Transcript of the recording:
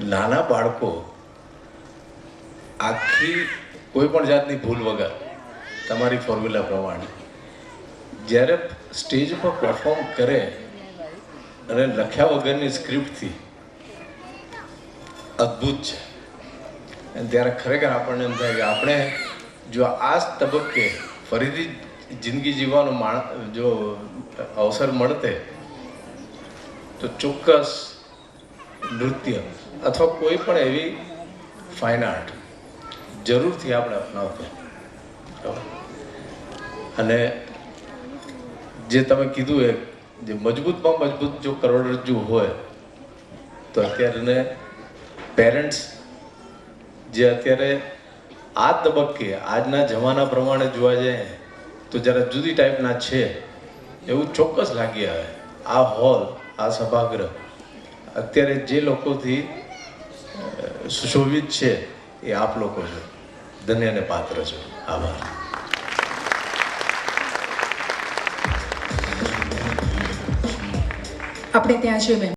નાના બાળકો આખી કોઈ પણ જાતની ભૂલ વગર તમારી ફોર્મ્યુલા પ્રમાણે જ્યારે સ્ટેજ પર પરફોર્મ કરે અને લખ્યા વગરની સ્ક્રિપ્ટથી અદ્ભુત છે. અને ત્યારે ખરેખર આપણને એમ થાય કે આપણે જો આ જ તબક્કે ફરીથી જિંદગી જીવવાનો જો અવસર મળતે તો ચોક્કસ નૃત્ય અથવા કોઈ પણ એવી ફાઇન આર્ટ જરૂરથી આપણે અપનાવતા. અને જે તમે કીધું એ જે મજબૂતમાં મજબૂત જો કરોડરજ્જુ હોય તો અત્યારે પેરેન્ટ્સ જે અત્યારે આ તબક્કે આજના જમાના પ્રમાણે જોવા જાય તો જરા જુદી ટાઈપના છે એવું ચોક્કસ લાગી આવે. આ હોલ, આ સભાગૃહ અત્યારે જે લોકોથી સુશોભિત છે એ આપ લોકો છો. ધન્યને પાત્ર છો. આભાર. આપણે ત્યાં છે મેમ.